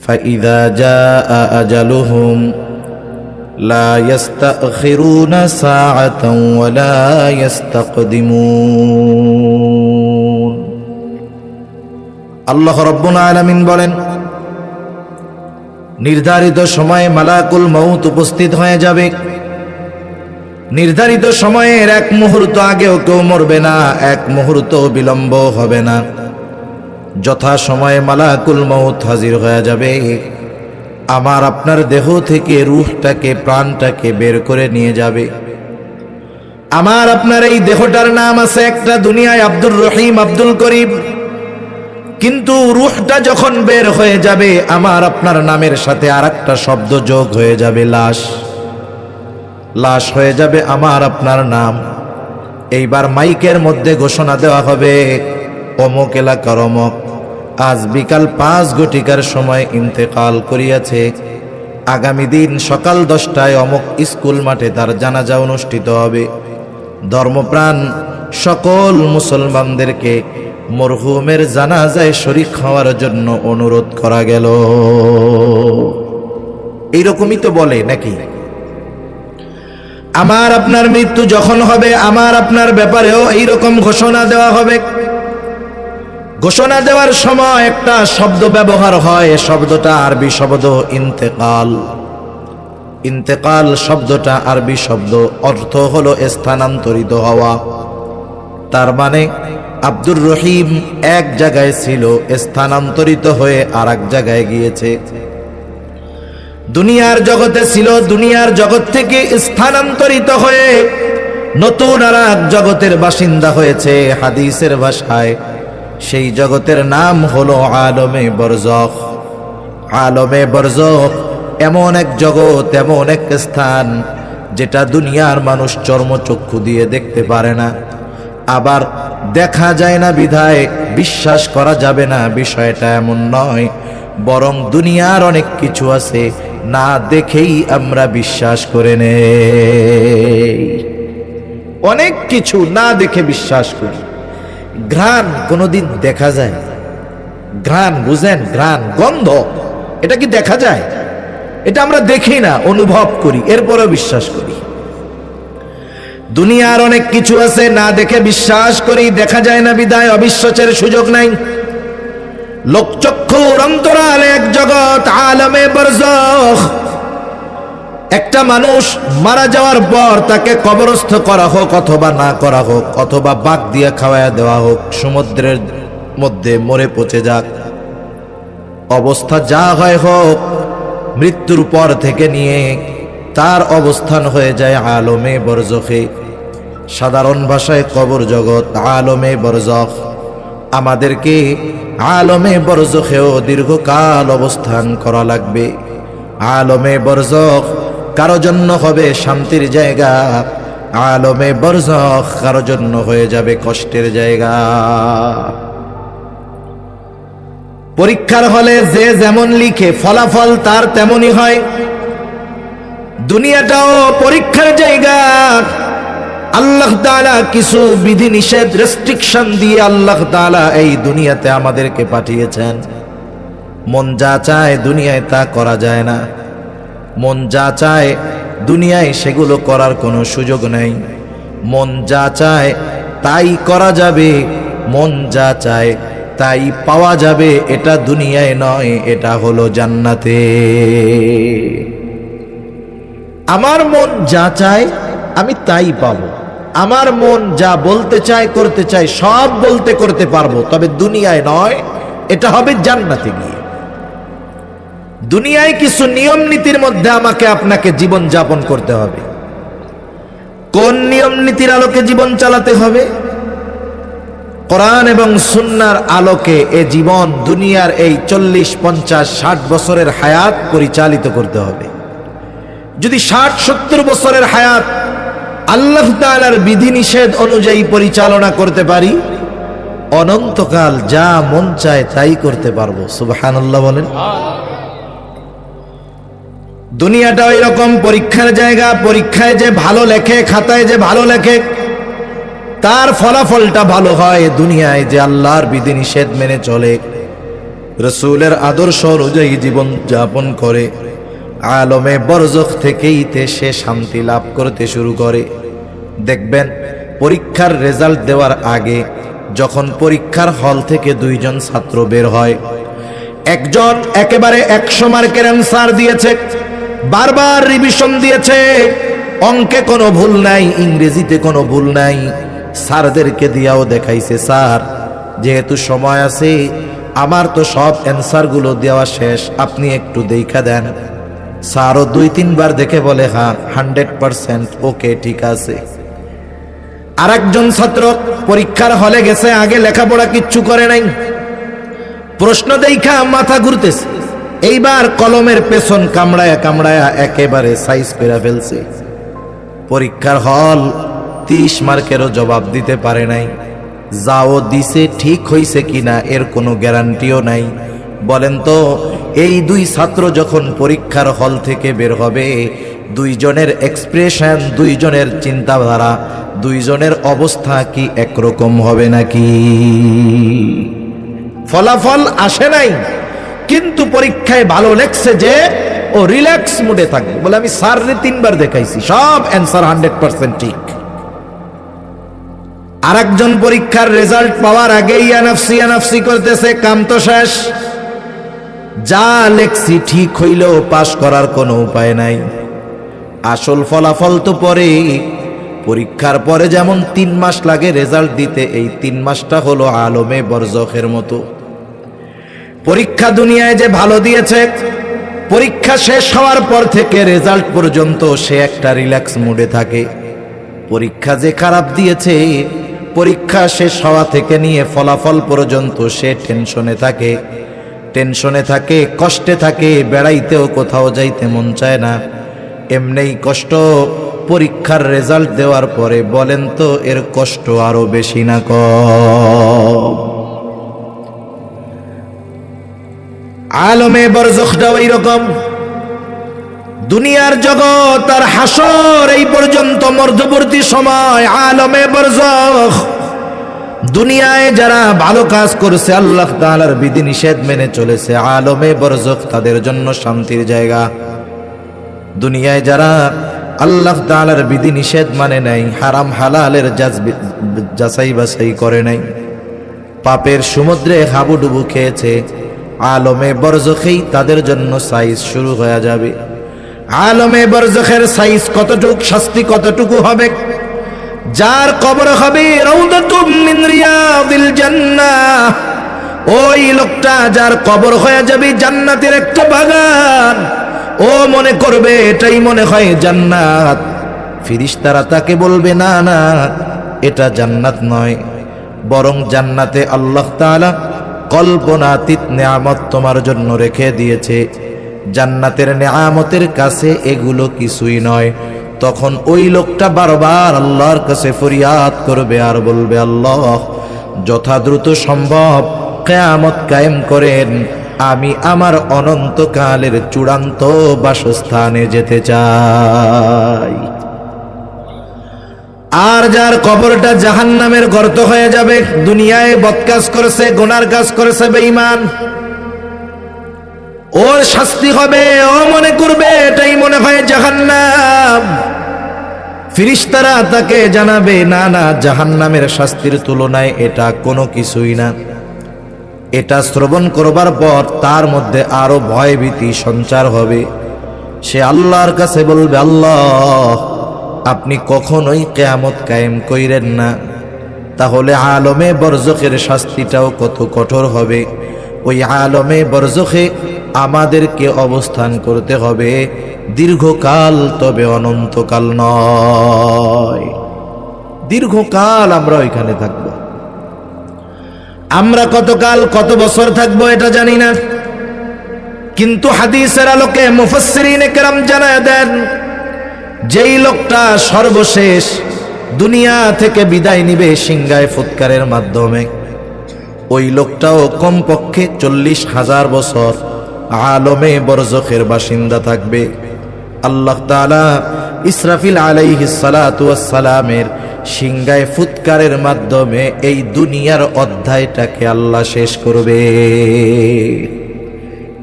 فإذا جاء أجلهم لا يستأخرون ساعة ولا يستقدمون আল্লাহ রাব্বুল আলামিন বলেন, নির্ধারিত সময়ে মালাকুল মউত উপস্থিত হয়ে যাবে। নির্ধারিত সময়ের এক মুহূর্ত আগেও কেউ মরবে না, এক মুহূর্ত বিলম্ব হবে না। যথা সময়ে মালাকুল মউত হাজির হয়ে যাবে, আমার আপনার দেহ থেকে রূহটাকে, প্রাণটাকে বের করে নিয়ে যাবে। আমার আপনার এই দেহটার নাম আছে একটা দুনিয়ায় আব্দুর রহিম, আব্দুল করিম, কিন্তু রূহটা যখন বের হয়ে যাবে আমার আপনার নামের সাথে আরেকটা শব্দ যোগ হয়ে যাবে, লাশ। লাশ হয়ে যাবে আমার আপনার নাম। এইবার মাইকের মধ্যে ঘোষণা দেওয়া হবে, অমুক এলাকার অমুক আজ বিকাল 5 ঘটিকার সময় ইন্তেকাল করিয়াছে। আগামী দিন সকাল 10টায় অমুক স্কুল মাঠে তার জানাজা অনুষ্ঠিত হবে। ধর্মপ্রাণ সকল মুসলমানদেরকে মরহুমের জানাজায় শরীক হওয়ার জন্য অনুরোধ করা গেল। এইরকমই তো বলে নাকি? আমার আপনার মৃত্যু যখন হবে আমার আপনার ব্যাপারেও এইরকম ঘোষণা দেওয়া হবে। ঘোষণা দেওয়ার সময় একটা শব্দ ব্যবহার হয়, শব্দটা আরবি শব্দ ইন্তেকাল। ইন্তেকাল শব্দটা আরবি শব্দ, অর্থ হলো স্থানান্তরিত হওয়া। তার মানে আব্দুর রহিম এক জায়গায় ছিল, স্থানান্তরিত হয়ে আর এক জায়গায় গিয়েছে। দুনিয়ার জগতে ছিল, দুনিয়ার জগৎ থেকে স্থানান্তরিত হয়ে নতুন আর এক জগতের বাসিন্দা হয়েছে। হাদিসের ভাষায় সেই জগতের নাম হলো আলমে বরজখ। আলমে বরজখ এমন এক জগৎ, এমন এক স্থান যেটা দুনিয়ার মানুষ চর্মচক্ষু দিয়ে দেখতে পারে না। আবার দেখা যায় না বিধায় বিশ্বাস করা যাবে না, বিষয়টা এমন নয়। বরং দুনিয়ার অনেক কিছু আছে না দেখেই আমরা বিশ্বাস করে নেই। অনেক কিছু না দেখে বিশ্বাস করি। ঘ্রাণ কোনোদিন দেখা যায়? ঘ্রাণ বুঝেন? ঘ্রাণ, গন্ধ, এটা কি দেখা যায়? এটা আমরা দেখি না, অনুভব করি, এরপরেও বিশ্বাস করি। দুনিয়ার অনেক কিছু আছে না দেখে বিশ্বাস করি, দেখা যায় না বিদায় অবিশ্বাসের সুযোগ নাই। লোকচক্ষুর অন্তরালে এক জগৎ আলমে বরজখ। একটা মানুষ মারা যাওয়ার পর তাকে কবরস্থ করা হোক অথবা না করা হোক, অথবা বাঘ দিয়ে খাওয়ায়া দেওয়া হোক, সমুদ্রের মধ্যে মরে পচে যাক, অবস্থা যা হয় হোক, মৃত্যুর পর থেকে নিয়ে তার অবস্থান হয়ে যায় আলমে বরজখে। সাধারণ ভাষায় কবর জগৎ আলমে বরজখ। আমাদেরকে আলমে বরজখেও দীর্ঘকাল অবস্থান করা লাগবে। আলমে বরজখ কারো জন্য হবে শান্তির জায়গা, আলমে বরজখ কারো জন্য হয়ে যাবে কষ্টের জায়গা। পরীক্ষার হলে যে যেমন লিখে ফলাফল তার তেমনই হয়। দুনিয়াটাও পরীক্ষার জায়গা। আল্লাহ তাআলা কিছু বিধি নিষেধ, রেস্ট্রিকশন দিয়ে আল্লাহ তাআলা এই দুনিয়াতে আমাদেরকে পাঠিয়েছেন। মন যা চায় দুনিয়ায় তা করা যায় না। মন যা চায় দুনিয়ায় সেগুলো করার কোনো সুযোগ নেই। মন যা চায় তাই করা যাবে, মন যা চায় তাই পাওয়া যাবে। এটা দুনিয়ায় নয়, এটা হলো জান্নাতে। আমার মন যা চায় আমি তাই পাবো। আমার মন যা বলতে চায়, করতে চায়, সব বলতে করতে পারবো, তবে দুনিয়ায় নয়, এটা হবে জান্নাতে গিয়ে। দুনিয়ায় কিছু নিয়ম নীতির মধ্যে আমাকে আপনাকে জীবন যাপন করতে হবে। কোন নিয়ম নীতির আলোকে জীবন চালাতে হবে? কোরআন এবং সুন্নাহর আলোকে এ জীবন, দুনিয়ার এই 40, 50, 60 বছরের হায়াত পরিচালিত করতে হবে। যদি 60, 70 বছরের হায়াত আল্লাহ তাআলার বিধি নিষেধ অনুযায়ী পরিচালনা করতে পারি, অনন্তকাল যা মন চায় তাই করতে পারবো। সুবহানাল্লাহ বলেন। দুনিয়াটা এরকম পরীক্ষার জায়গা। পরীক্ষায় যে ভালো লেখে, খাতায় যে ভালো লেখে, তার ফলাফলটা ভালো হয়। দুনিয়ায় যে আল্লাহর বিধি নিষেধ মেনে চলে, রসূলের আদর্শ অনুযায়ী জীবন যাপন করে আলমে বরজখ থেকেই সে শান্তি লাভ করতে শুরু করে। দেখবেন পরীক্ষার রেজাল্ট দেওয়ার আগে যখন পরীক্ষার হল থেকে দুইজন ছাত্র বের হয়, একজন একেবারে 100 মার্কের অ্যান্সার দিয়েছে, বারবার রিভিশন দিয়েছে, অঙ্কে কোনো ভুল নাই, ইংরেজিতে কোনো ভুল নাই, স্যারদেরকে দিয়াও দেখাইছে, স্যার যেহেতু সময় আছে আমার তো সব অ্যান্সারগুলো দেওয়া শেষ, আপনি একটু দেখা দেন। স্যারও 2-3 বার দেখে বলে হ্যাঁ 100% ওকে, ঠিক আছে। আরেকজন ছাত্র পরীক্ষার হলে গেছে, আগে লেখাপড়া কিচ্ছু করে নাই, প্রশ্ন দেখা মাথা ঘুরতেছে, এইবার কলমের পেছন কামড়ায়া কামড়ায়া একেবারে সাইজ করে ফেলছে। পরীক্ষার হল 30 মার্কেরও জবাব দিতে পারে নাই, যাও দিছে ঠিক হইছে কিনা এর কোনো গ্যারান্টিও নাই। বলেন তো এই 2 ছাত্র যখন পরীক্ষার হল থেকে বের হবে, 2 জনের এক্সপ্রেশন, 2 জনের চিন্তাধারা, 2 জনের অবস্থা কি একরকম হবে নাকি? ফলাফল আসে নাই, কিন্তু পরীক্ষায় ভালো লেগছে যে ও রিল্যাক্স মুডে থাকবে, বলে আমি স্যাররে 3 বার দেখাইছি, সব অ্যান্সার 100% ঠিক। আরেকজন পরীক্ষার রেজাল্ট পাওয়ার আগেই আনাফসি করতেছে, কাম তো শেষ, যা লেখছি ঠিক হইলেও পাশ করার কোনো উপায় নাই। আসল ফলাফল তো পরে, পরীক্ষার পরে যেমন 3 মাস লাগে রেজাল্ট দিতে, এই 3 মাসটা হলো আলমে বরজখের মতো। পরীক্ষা দুনিয়ায় যে ভালো দিয়েছে, পরীক্ষা শেষ হওয়ার পর থেকে রেজাল্ট পর্যন্ত সে একটা রিল্যাক্স মুডে থাকে। পরীক্ষা যে খারাপ দিয়েছে, পরীক্ষা শেষ হওয়া থেকে নিয়ে ফলাফল পর্যন্ত সে টেনশনে থাকে, কষ্টে থাকে, বেড়াইতেও কোথাও যাইতে মন চায় না। এমনিই কষ্ট, পরীক্ষার রেজাল্ট দেওয়ার পরে বলেন তো এর কষ্ট আরো বেশি না কম? আলমে বরজখটাও এইরকম। দুনিয়ার জগৎ আর হাসর এই পর্যন্ত মধ্যবর্তী সময় আলমে বরজখ। দুনিয়ায় যারা ভালো কাজ করেছে, আল্লাহ তাআলার বিধিনিষেধ মেনে চলেছে, আলমে বরজখ তাদের জন্য শান্তির জায়গা। দুনিয়ায় যারা আল্লাহ তাআলার বিধিনিষেধ মানে নাই, হারাম হালালের যাচাই বাছাই করে নাই, পাপের সমুদ্রে হাবুডুবু খেয়েছে, আলমে বরজখেই তাদের জন্য সাইজ শুরু হয়ে যাবে। আলমে বরজখের সাইজ কতটুক, শাস্তি কতটুকু হবে? যার কবর হবে রাউদাতুম মিন রিয়াদিল জান্নাহ, ওই লোকটা যার কবর হয়ে যাবে জান্নাতের একটা বাগান, ও মনে করবে এটাই মনে হয় জান্নাত। ফেরেশতারা তাকে বলবে না না, এটা জান্নাত নয়, বরং জান্নাতে আল্লাহ তাআলা কল্পনাতীত নেয়ামত তোমার জন্য রেখে দিয়েছে, জান্নাতের নেয়ামতের কাছে এগুলো কিছুই নয়। তখন ওই লোকটা বারবার আল্লাহর কাছে ফরিয়াদ করবে আর বলবে, আল্লাহ যথা দ্রুত সম্ভব কিয়ামত কায়েম করেন, আমি আমার অনন্তকালের চূড়ান্ত বাসস্থানে যেতে চাই। আর যার কবরটা জাহান্নামের গর্ত হয়ে যাবে, দুনিয়ায় বদকাজ করেছে, গুনার কাজ করেছে, বেঈমান, ওর শাস্তি হবে, ও মনে করবে এটাই মনে হয় জাহান্নাম। ফেরেশতারা তাকে জানাবে, না না, জাহান্নামের শাস্তির তুলনায় এটা কোনো কিছুই না। এটা শ্রবণ করবার পর তার মধ্যে আরো ভয় ভীতি সঞ্চার হবে। সে আল্লাহর কাছে বলবে, আল্লাহ আপনি কখনোই কিয়ামত কায়েম কইরেন না, তাহলে আলমে বরজখের শাস্তিটাও কত কঠোর হবে। ওই আলমে বরজখে আমাদেরকে অবস্থান করতে হবে দীর্ঘকাল, তবে অনন্তকাল নয়। দীর্ঘকাল আমরা ওইখানে থাকব। আমরা কতকাল, কত বছর থাকবো এটা জানি না, কিন্তু হাদিসের আলোকে মুফাসসিরিনে কেরাম জানায় দেন, যেই লোকটা সর্বশেষ দুনিয়া থেকে বিদায় নিবে সিংহায় ফুৎকারের মাধ্যমে, ওই লোকটাও কমপক্ষে 40,000 বছর আলমে বরজখের বাসিন্দা থাকবে। আল্লাহ তাআলা ইসরাফিল আলাইহিস সালাতু ওয়াস সালামের সিংগায় ফুৎকারের মাধ্যমে এই দুনিয়ার অধ্যায়টাকে আল্লাহ শেষ করবে।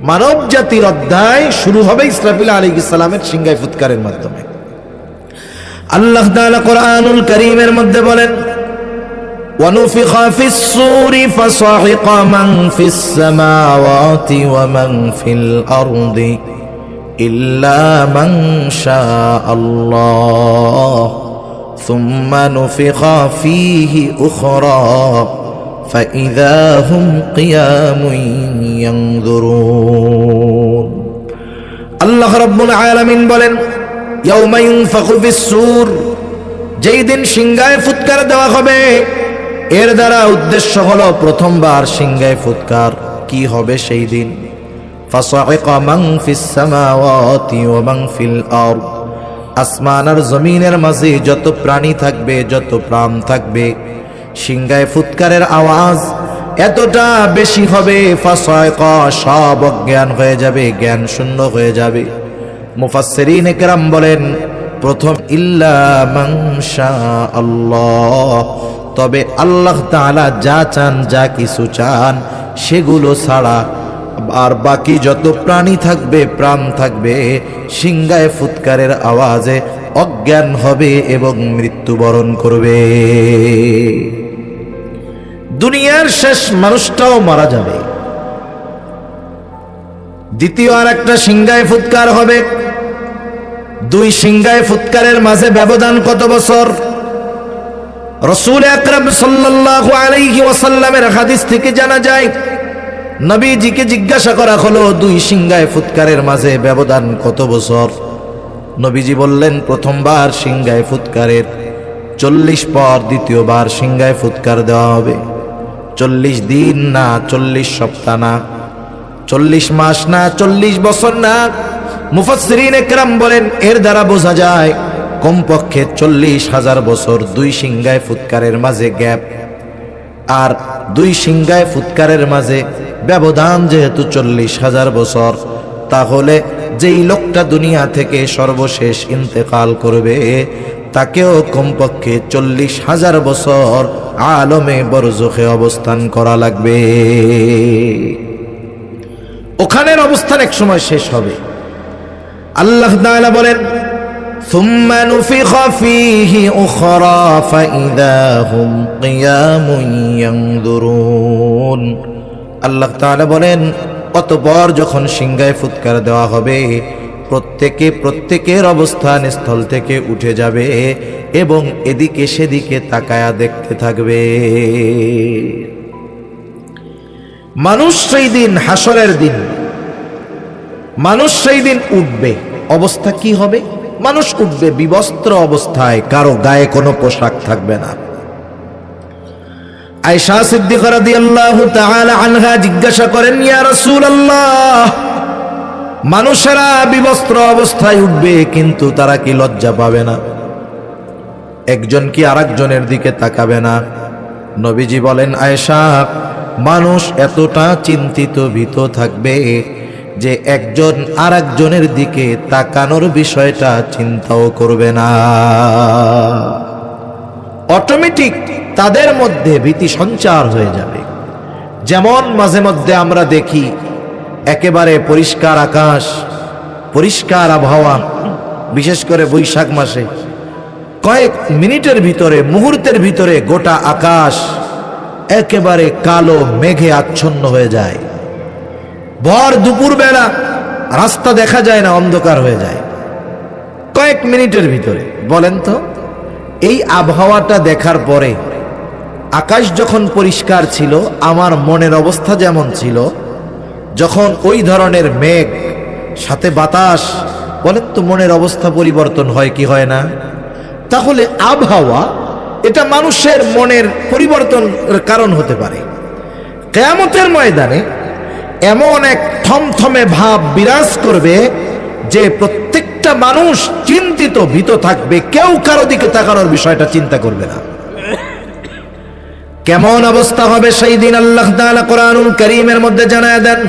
মানব জাতির অধ্যায় শুরু হবে ইসরাফিল আলাইহিস সালামের সিংগায় ফুৎকারের মাধ্যমে। আল্লাহ তাআলা কোরআনুল কারীমের মধ্যে বলেন, وَنُفِخَ فِي الصُّورِ فَصَعِقَ مَنْ فِي السَّمَاوَاتِ وَمَنْ فِي الْأَرْضِ إِلَّا مَنْ شَاءَ اللَّهُ ثُمَّ نُفِخَ فِيهِ أُخْرَى فَإِذَا هُمْ قِيَامٌ يَنْظُرُونَ। আল্লাহ রাব্বুল আলামিন বলেন, ইয়াউমা ইউনফাখু ফিস-সূর, যেই দিন সিংগায় ফুৎকার দেওয়া হবে, এর দ্বারা উদ্দেশ্য হলো প্রথমবার সিংগায় ফুৎকার কি হবে সেই দিন। ফাসাইকা মান ফিস সামাওয়াতি ওয়া মান ফিল আরদ, আসমান আর জমিনের মাঝে যত প্রাণী থাকবে, যত প্রাণ থাকবে, সিংগায় ফুৎকারের আওয়াজ এতটা বেশি হবে, ফাসাইকা সব অজ্ঞান হয়ে যাবে, জ্ঞান শূন্য হয়ে যাবে। মুফাসসিরিনে কেরাম বলেন, প্রথম ইল্লা মান শাআল্লাহ, তবে আল্লাহ তাআলা যা চান, যা কিছু চান সেগুলো ছাড়া আর বাকি যত প্রাণী থাকবে, প্রাণ থাকবে, সিংগায় ফুৎকারের আওয়াজে অজ্ঞান হবে এবং মৃত্যুবরণ করবে। দুনিয়ার শেষ মানুষটাও মারা যাবে। দ্বিতীয় আর একটা সিংগায় ফুৎকার হবে। দুই সিংগায় ফুৎকারের মাঝে ব্যবধান কত বছর? রাসূল আকরাম সাল্লাল্লাহু আলাইহি ওয়াসাল্লামের হাদিস থেকে জানা যায়, নবীজিকে জিজ্ঞাসা করা হলো, দুই সিংগায় ফুৎকারের মাঝে ব্যবধান কত বছর? নবীজি বললেন, প্রথমবার সিংগায় ফুৎকারের 40 পর দ্বিতীয়বার সিংগায় ফুৎকার দেওয়া হবে। 40 দিন না, 40 সপ্তাহ না, 40 মাস না, 40 বছর না। মুফাসসিরিনে কেরাম বলেন, এর দ্বারা বোঝা যায় কমপক্ষে 40,000 বছর দুই সিংগায় ফুৎকারের মাঝে গ্যাপ। আর দুই সিংগায় ফুৎকারের মাঝে ব্যবধান যেহেতু 40,000 বছর, তাহলে যেই লোকটা দুনিয়া থেকে সর্বশেষ ইন্তেকাল করবে, তাকেও কমপক্ষে 40,000 বছর আলমে বরজখে অবস্থান করা লাগবে। ওখানের অবস্থান এক সময় শেষ হবে। আল্লাহ তাআলা বলেন, সুম্মা নুফিখা ফীহি উখরা ফাইযা হুম কিয়ামুন ইয়ানযুরুন। আল্লাহ তাআলা বলেন, অতঃপর যখন সিংগায় ফুৎকার দেওয়া হবে, প্রত্যেকের অবস্থান স্থল থেকে উঠে যাবে এবং এদিকে সেদিকে তাকায়া দেখতে থাকবে। মানুষ সেই দিন, হাসরের দিন, মানুষ সেই দিন উঠবে। অবস্থা কি হবে? মানুষ উঠবে বিবস্ত্র অবস্থায়, কারো গায়ে কোনো পোশাক থাকবে না। আয়েশা সিদ্দিকা রাদিয়াল্লাহু তাআলা আনহা জিজ্ঞাসা করেন, ইয়া রাসূলুল্লাহ, মানুষেরা বিবস্ত্র অবস্থায় উঠবে, কিন্তু তারা কি লজ্জা পাবে না? একজন কি আরেকজনের দিকে তাকাবে না? নবীজি বলেন, আয়েশা, মানুষ এতটা চিন্তিত ভীত থাকবে যে একজন আরেকজনের দিকে তাকানোর বিষয়টা চিন্তাও করবে না। অটোমেটিক তাদের মধ্যে ভীতি সঞ্চার হয়ে যাবে। যেমন মাঝে মধ্যে আমরা দেখি একেবারে পরিষ্কার আকাশ, পরিষ্কার আবহাওয়া, বিশেষ করে বৈশাখ মাসে কয়েক মিনিটের ভিতরে, মুহূর্তের ভিতরে গোটা আকাশ একেবারে কালো মেঘে আচ্ছন্ন হয়ে যায়। ভর দুপুর বেলা রাস্তা দেখা যায় না, অন্ধকার হয়ে যায় কয়েক মিনিটের ভিতরে। বলেন তো, এই আবহাওয়াটা দেখার পরে আকাশ যখন পরিষ্কার ছিল, আমার মনের অবস্থা যেমন ছিল, যখন ওই ধরনের মেঘ সাথে বাতাস, বলেন তো মনের অবস্থা পরিবর্তন হয় কি হয় না? তাহলে আবহাওয়া এটা মানুষের মনের পরিবর্তনের কারণ হতে পারে। কিয়ামতের ময়দানে এমন এক থমথমে ভাব বিরাজ করবে যে প্রত্যেকটা মানুষ চিন্তিত ভীত থাকবে, কেউ কারো দিকে তাকানোর বিষয়টা চিন্তা করবে না। কেমন অবস্থা হবে সেই দিন আল্লাহ তাআলা কোরআনুল কারীমের মধ্যে জানায় দেন,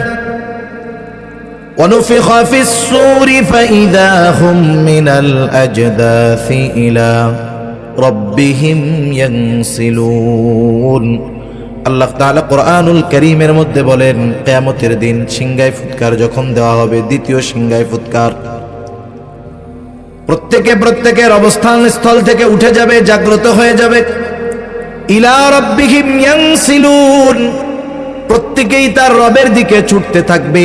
وَنُفِخَ فِي الصُّورِ فَإِذَا هُمْ مِنَ الْأَجْدَاثِ إِلَى ربهم ينسلون আল্লাহ তাআলা কোরআনুল কারীমের মধ্যে বলেন, কিয়ামতের দিন সিংহায় ফুৎকার যখন দেওয়া হবে, দ্বিতীয় সিংহায় ফুৎকার, প্রত্যেকের অবস্থান স্থল থেকে উঠে যাবে, জাগ্রত হয়ে যাবে। ইলা রাব্বিহিম ইয়ানসিলুন, প্রত্যেকেই তার রবের দিকে ছুটতে থাকবে।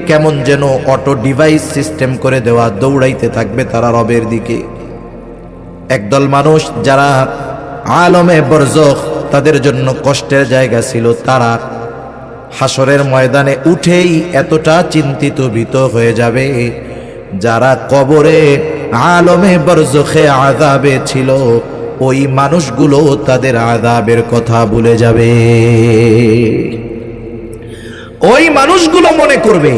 কেমন যেন অটো ডিভাইস সিস্টেম করে দেওয়া, দৌড়াইতে থাকবে তারা রবের দিকে। একদল মানুষ যারা আলমে বরজখ, তাদের জন্য কষ্টের জায়গা ছিল, তারা হাসরের ময়দানে উঠেই এতটা চিন্তিত ভীত হয়ে যাবে, যারা কবরে আলমে বরজখে আযাবে ছিল, ওই মানুষগুলো তাদের আযাবের কথা ভুলে যাবে। ওই মানুষগুলো মনে করবে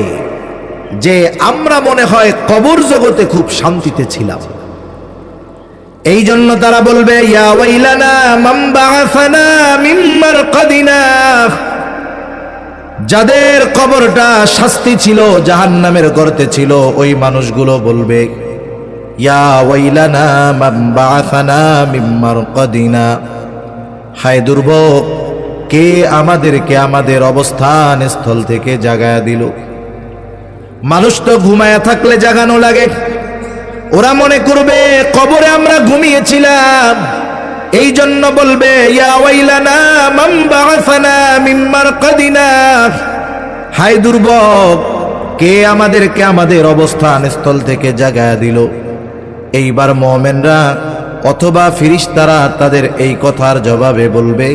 যে আমরা মনে হয় কবর জগতে খুব শান্তিতে ছিলাম। এই জন্য তারা বলবে, ইয়া ওয়াইলানা মান বাআসানা মিন মারকাদিনা, যাদের কবরটা শাস্তি ছিল, জাহান্নামের গর্তে ছিল, ওই মানুষগুলো বলবে, ইয়া ওয়াইলানা মান বাআসানা মিন মারকাদিনা, হায় দুর্ভোগ, কে আমাদেরকে আমাদের অবস্থান স্থল থেকে জাগায়া দিল। মানুষ তো ঘুমায়া থাকলে জাগানো লাগে, ওরা মনে করবে কবরে আমরা ঘুমিয়েছিলাম, এই জন্য বলবে, ইয়া ওয়াইলানা মান বাআসানা মিন মারকাদিনা, হায় দুর্ভোগ, কে আমাদেরকে আমাদের অবস্থান স্থল থেকে জাগায়া দিল। এইবার মুমিনরা অথবা ফেরেশতারা তাদের এই কথার জবাবে বলবে,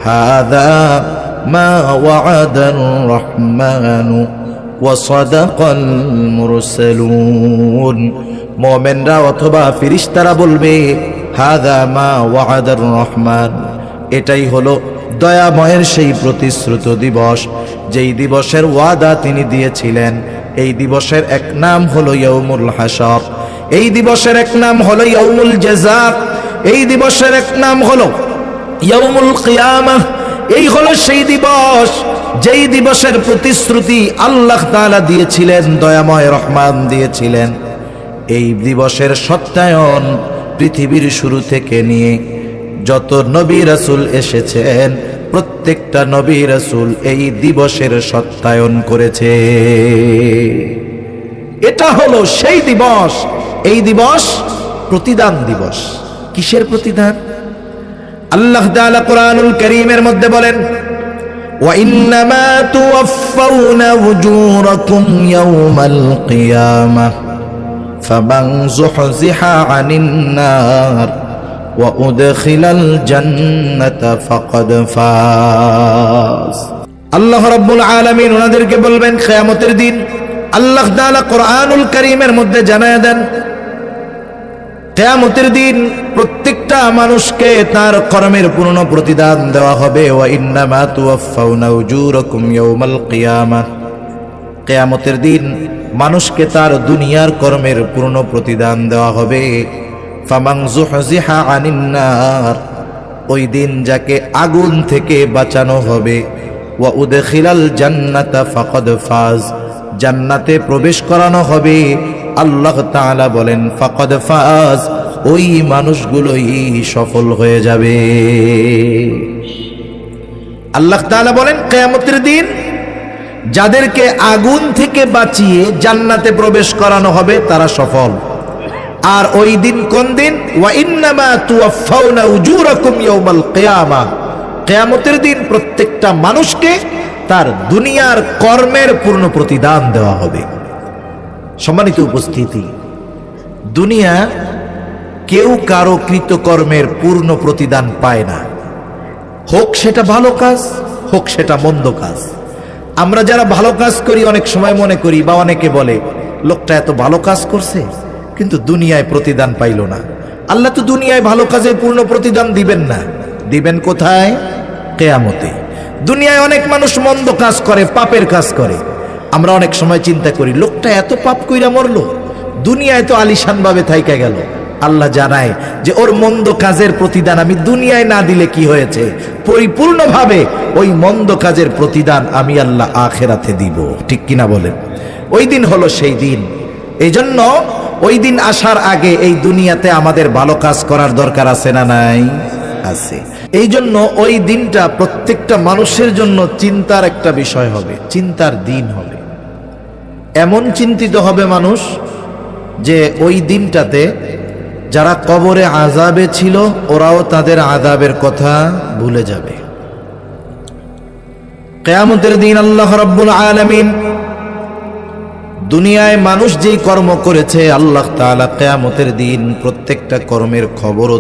হাযা মা ওয়া'আদার রহমানু ওয়া সাদাকাল মুরসালুন, মুমিনরা অথবা ফেরেশতারা বলবে, হাযা মা ওয়া'আদার রহমান, এটাই হলো দয়াময়ের সেই প্রতিশ্রুত দিবস, যেই দিবসের ওয়াদা তিনি দিয়েছিলেন। এই দিবসের এক নাম হলো ইয়াউমুল হাসর, এই দিবসের এক নাম হলো ইয়াউমুল জাযা, এই দিবসের এক নাম হলো ইয়াউমুল কিয়ামাহ। এই হলো সেই দিবস, যেই দিবসের প্রতিশ্রুতি আল্লাহ তাআলা দিয়েছিলেন, দয়াময় রহমান দিয়েছিলেন। এই দিবসের সত্যায়ন পৃথিবীর শুরু থেকে নিয়ে যত নবী রাসূল এসেছেন, প্রত্যেকটা নবী রাসূল এই দিবসের সত্যায়ন করেছে। এটা হলো সেই দিবস। এই দিবস প্রতিদান দিবস। কিসের প্রতিদান? আল্লাহ তাআলা কোরআনুল কারীমের মধ্যে বলেন, ওয়া ইন্নামা তুওয়াফাউনা উজুরাকুম ইয়াওমাল কিয়ামাহ ফামান যুহজিহা আনিন নার ওয়া উদখিলাল জান্নাতা ফাকাদ ফাজ। আল্লাহ রাব্বুল আলামিন ওনাদেরকে বলবেন, কিয়ামতের দিন আল্লাহ তাআলা কোরআনুল কারীমের মধ্যে জানায়া দেন, কিয়ামতের দিন প্রত্যেকটা মানুষকে তার কর্মের পূর্ণ প্রতিদান দেওয়া হবে। ওয়া ইন্নামা তুওয়াফাউনা উজুরাকুম ইয়াওমাল কিয়ামাহ, কিয়ামতের দিন মানুষকে তার দুনিয়ার কর্মের পূর্ণ প্রতিদান দেওয়া হবে। ফামান যুহজিহা আনিন নার, ওই দিন যাকে আগুন থেকে বাঁচানো হবে। ওয়া উদখিলাল জান্নাতা ফাকাদ ফাজ, জান্নাতে প্রবেশ করানো হবে। আল্লাহ তাআলা বলেন, ফাকাদ ফাজ, ওই মানুষগুলোই সফল হয়ে যাবে। আল্লাহ তাআলা বলেন, কিয়ামতের দিন যাদেরকে আগুন থেকে বাঁচিয়ে জান্নাতে প্রবেশ করানো হবে তারা সফল। আর ওই দিন কোন দিন? ওয়া ইন্নামা তুওয়াফাউনা উজুরাকুম ইয়াওমাল কিয়ামাহ, কিয়ামতের দিন প্রত্যেকটা মানুষকে তার দুনিয়ার কর্মের পূর্ণ প্রতিদান দেওয়া হবে। সম্মানিত উপস্থিতি, দুনিয়া কেউ কারো কৃতকর্মের পূর্ণ প্রতিদান পায় না, হোক সেটা ভালো কাজ, হোক সেটা মন্দ কাজ। আমরা যারা ভালো কাজ করি অনেক সময় মনে করি বা অনেকে বলে, লোকটা এত ভালো কাজ করছে কিন্তু দুনিয়ায় প্রতিদান পাইল না। আল্লাহ তো দুনিয়ায় ভালো কাজের পূর্ণ প্রতিদান দিবেন না, দিবেন কোথায়? কিয়ামতে। দুনিয়ায় অনেক মানুষ মন্দ কাজ করে, পাপের কাজ করে। আমরা অনেক সময় চিন্তা করি, লোকটা এত পাপ কইরা মরলো, দুনিয়ায় তো আলিশান ভাবে থাইকা গেল। আল্লাহ জানায় যে ওর মন্দ কাজের প্রতিদান আমি দুনিয়ায় না দিলে কি হয়েছে, পরিপূর্ণভাবে ওই মন্দ কাজের প্রতিদান আমি আল্লাহ আখিরাতে দিব। ঠিক কিনা বলেন? ওই দিন হলো সেই দিন। এই জন্য ওই দিন আসার আগে এই দুনিয়াতে আমাদের ভালো কাজ করার দরকার আছে না নাই? আছে। এই জন্য ওই দিনটা প্রত্যেকটা মানুষের জন্য চিন্তার একটা বিষয় হবে, চিন্তার দিন হবে। এমন চিন্তিত হবে মানুষ যে ওই দিনটাতে যারা কবরে আযাবে ছিল ওরাও তাদের আযাবের কথা ভুলে যাবে। কিয়ামতের দিন আল্লাহ রাব্বুল আলামিন দুনিয়ায় মানুষ যেই কর্ম করেছে আল্লাহ তাআলা কিয়ামতের দিন প্রত্যেকটা কর্মের খবরও